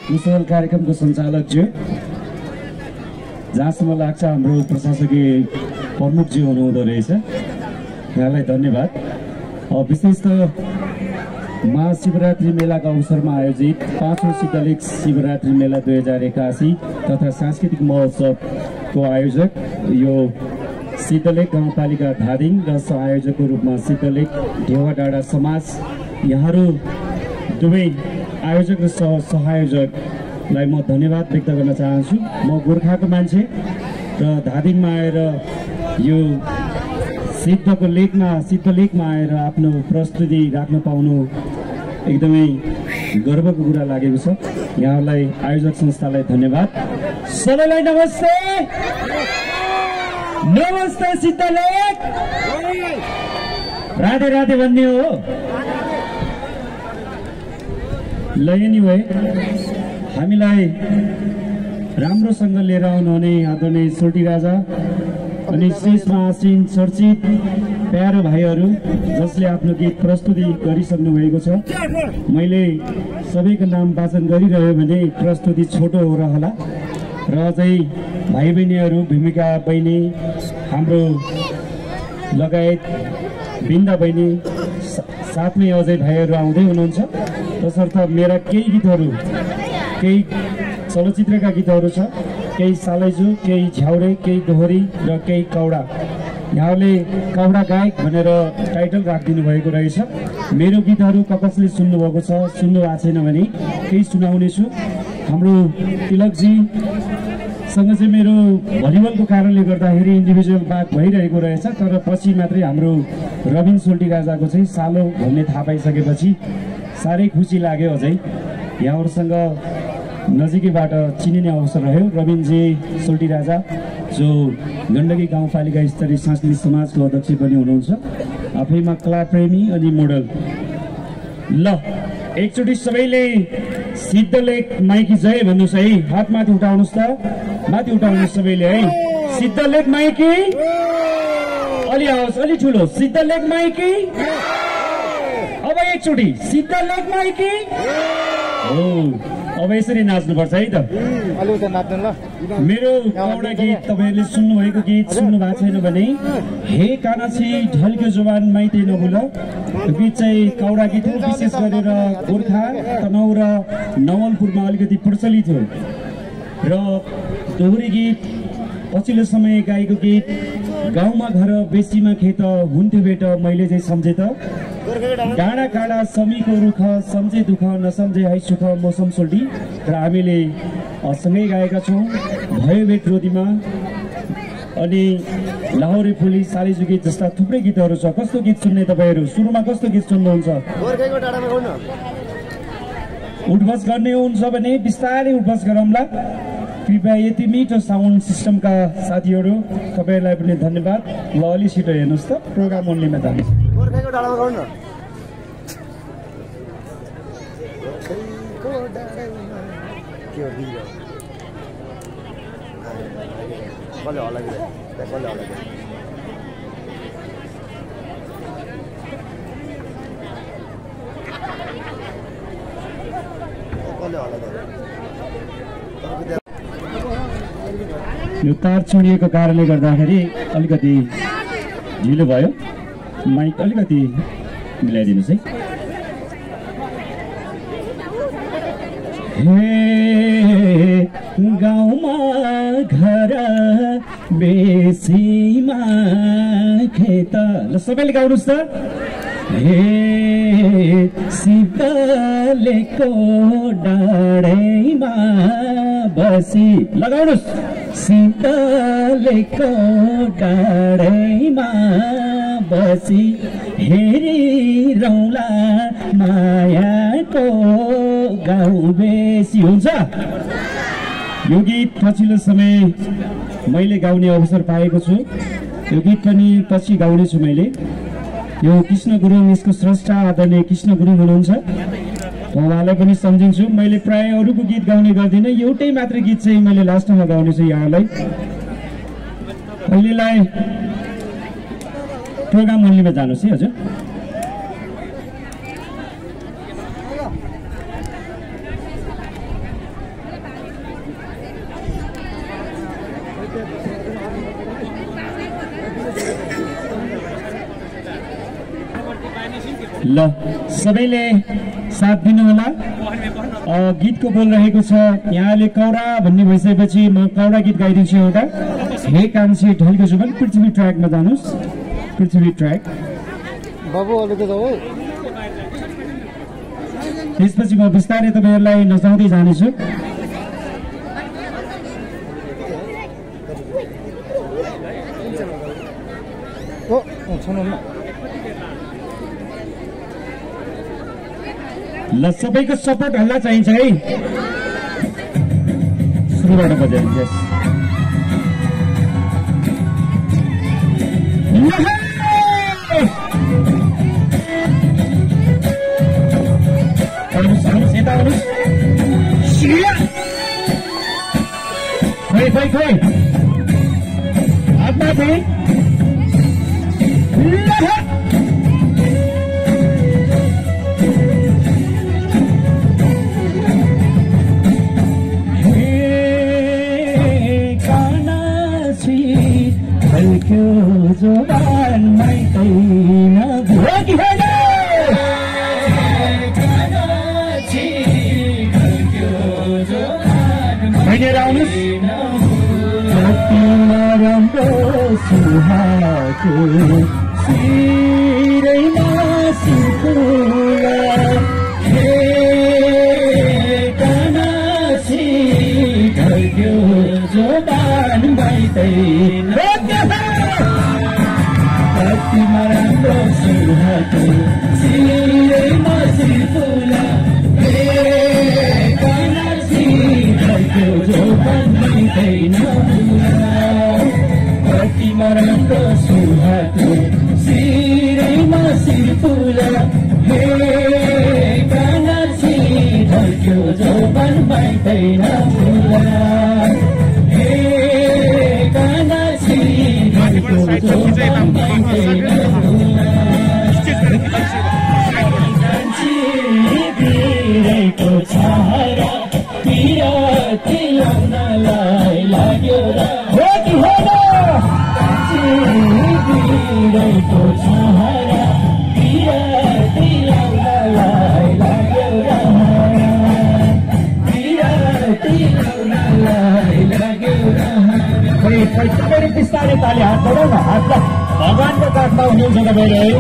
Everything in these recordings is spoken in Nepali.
कुशल कार्यक्रमको सञ्चालकज्यू, जहाँसम्म लाग्छ हाम्रो प्रशासकीय प्रमुखज्यू हुनुहुँदो रहेछ, यहाँलाई धन्यवाद। विशेष त महाशिवरात्रि मेलाका अवसरमा आयोजित 5औं सिद्धलेख शिवरात्रि मेला 2081 तथा सांस्कृतिक महोत्सवको आयोजक यो सिद्धलेख गाउँपालिका धादिङ र सहआयोजकको रूपमा सिद्धलेख ढेवाडाँडा समाज, यहाँहरू दुवै आयोजक र सहआयोजकलाई म धन्यवाद व्यक्त गर्न चाहन्छु। म गोर्खाको मान्छे र धादिङमा आएर यो सिद्धलेखमा आएर आफ्नो प्रस्तुति राख्न पाउनु एकदमै गर्वको कुरा लागेको छ। यहाँहरूलाई आयोजक संस्थालाई धन्यवाद। सबैलाई नमस्ते। नमस्ते सिद्धलेख। राधे राधे भन्ने हो। ल एनिवे, हामीलाई राम्रोसँग लिएर आउनुहुने आदरणीय सोल्टी राजा अनि शेषमा आसीन चर्चित प्यारो भाइहरू जसले आफ्नो गीत प्रस्तुति गरिसक्नु भएको छ। मैले सबैको नाम वाचन गरिरह्यो भने प्रस्तुति छोटो हो रहला र अझै भाइ बहिनीहरू, भूमिका बहिनी, हाम्रो लगायत बिन्दा बहिनी, साथमै अझै भाइहरू आउँदै हुनुहुन्छ। तसर्थ मेरा केही गीतहरू, केही चलचित्रका गीतहरू छ, केही सालैजु, केही झ्याउरे, केही दोहोरी र केही कौडा। यहाँले कौडा गायक भनेर टाइटल राखिदिनु भएको रहेछ। मेरो गीतहरू कसले सुन्नुभएको छ, सुन्नु भएको छैन भने केही सुनाउनेछु। हाम्रो तिलकजीसँग चाहिँ मेरो भलिबलको कारणले गर्दाखेरि इन्डिभिजुअल बात भइरहेको रहेछ, तर पछि मात्रै हाम्रो रबिन सोल्टी राजाको चाहिँ सालो भन्ने थाहा पाइसकेपछि साह्रै खुसी लाग्यो। अझै यहाँहरूसँग नजिकैबाट चिनिने अवसर रह्यो। रबिनजी सोल्टी राजा जो गण्डकी गाउँपालिका स्तरीय सांस्कृतिक समाजको अध्यक्ष पनि हुनुहुन्छ, आफैमा कलाप्रेमी अनि मोडल। ल एकचोटि सबैले सिद्धलेख माइकी जय भन्नुहोस् है। हात माथि उठाउनुहोस् त, माथि उठाउनुहोस् सबैले है। सिद्धलेख माइकी, अलि आओस्, अलि ठुलो। सिद्धलेख माइकी। अब एकचोटि सिद्धलेख माइकी। हो, अब यसरी नाच्नुपर्छ है त। मेरो कौडा गीत तपाईँहरूले सुन्नुभएको गीत सुन्नु भएको छैन भने हे कानाछी ढल्क्यो जवान माइते नभुल, यो गीत चाहिँ कौडा गीत हो। विशेष गरेर गोर्खा, तनहुँ र नवलपुरमा अलिकति प्रचलित हो। र दोहोरी गीत पछिल्लो समय गाएको गीत गाउँमा घर बेसीमा खेत हुन्थ्यो बेट मैले चाहिँ सम्झे त, डाँडा काँडा समीको रुख सम्झे दुःख नसम्झे है सुख मौसम सोल्टी। र हामीले सँगै गाएका छौँ भयो भेट रोदीमा अनि लाहौरे फुली, सालीजु गीत जस्ता थुप्रै गीतहरू छ। कस्तो गीत सुन्ने तपाईँहरू? सुरुमा कस्तो गीत सुन्नुहुन्छ? उठबस गर्ने हुन्छ भने बिस्तारै उठबस गरौँला। कृपया यति मिठो साउन्ड सिस्टमका साथीहरू तपाईँहरूलाई पनि धन्यवाद। ल अलि छिटो हेर्नुहोस् त, प्रोग्राम ओन्लीमा जानुहोस्। यो तार चुडिएको कारणले गर्दाखेरि अलिकति ढिलो भयो। माइक अलिकति मिलाइदिनुहोस् है। हे गाउँमा घर बेसीमा खेत, ल सबैले गाउनुहोस् त। हे सिद्धलेखको डाँडैमा बसी, लगाउनुहोस्। सिद्धलेखको डाँडैमा बसी हेरिरौँला मायाको गाउँ बेसी। हुन्छ, यो गीत पछिल्लो समय मैले गाउने अवसर पाएको छु। यो गीत पनि पछि गाउनेछु मैले। यो कृष्ण गुरुङ, यसको स्रष्टा आदरणीय कृष्ण गुरुङ हुनुहुन्छ। उहाँलाई पनि सम्झिन्छु। मैले प्राय अरूको गीत गाउने गर्दिनँ, एउटै मात्र गीत चाहिँ मैले लास्टमा गाउनेछु यहाँलाई। अहिलेलाई प्रोग्राम ओन्लीमा जानुहोस् है हजुर। ल सबैले साथ दिनु होला। गीतको बोल रहेको छ यहाँले कौडा भन्ने भइसकेपछि म कौडा गीत गाइदिन्छु एउटा। हे कान्छी ढल्को जुबन पृथ्वी ट्र्याकमा जानुस्। पृथ्वी ट्र्याक बाबु अलिकति है। त्यसपछि म बिस्तारै तपाईँहरूलाई नचाउँदै जानेछु। ल सबैको सपोर्ट हल्ला चाहिन्छ है। सुरुबाट बजाइन्छ। खोइ हातमा चाहिँ जोबान माइतैन भोगी होइन भनेर आउनुहोस्। राम्रो सुहाएको शिरैमा सिरफुला कानासी ढल्क्यो जोबान माइतैन कतिमा राम्रो सुहाएको शिरैमा सिरफुला कानासी ढल्क्यो जोबान माइतैन कतिमा राम्रो सुहाएको शिरैमा सिरफुला कानासी ढल्क्यो जोबान माइतैन फुला कानासी ढल्क्यो जोबान माइतैन फुला बिरेको छारा पिरती लाउनलाई लाग्यो र हो कि होइन। बिरेको छारा पिरती लाउनलाई लाग्यो र पिरती लाउनलाई लाग्यो र। खोइ तपाईँले बिस्तारै ताली हात बढाउ न। हात भगवानको काठमा हुनुहुन्छ तपाईँले है।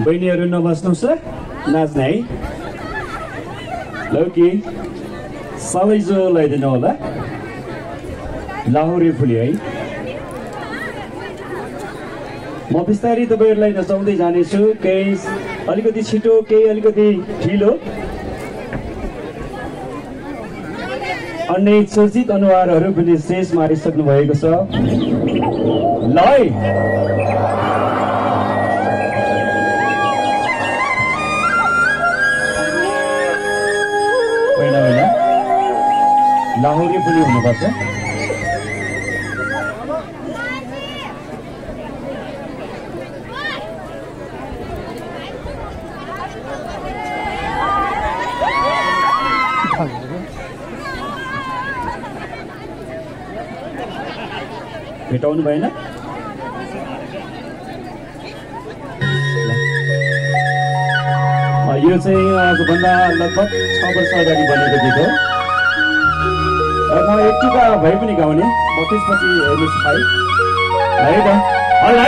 बहिनीहरू नबस्नुहोस् र नाच्ने है। लौकी सबै जो लगाइदिनु होला। लाहुरे फुली है। म बिस्तारै तपाईँहरूलाई नचाउँदै जानेछु, केही अलिकति छिटो केही अलिकति ढिलो। अन्य चर्चित अनुहारहरू पनि स्टेजमा आइसक्नु भएको छ। ल है होइन होइन लाहोरी पनि हुनुपर्छ। भेटाउनु भएन? यो चाहिँ आजभन्दा लगभग 6 वर्ष अगाडि बनेको गीत हो र म एक टिपा भए पनि गाउने, म त्यसपछि हेर्नुहोस् भाइ है त। ल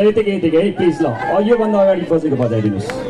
यतिकै प्लिज ल योभन्दा अगाडि बजेको बजाइदिनुहोस्।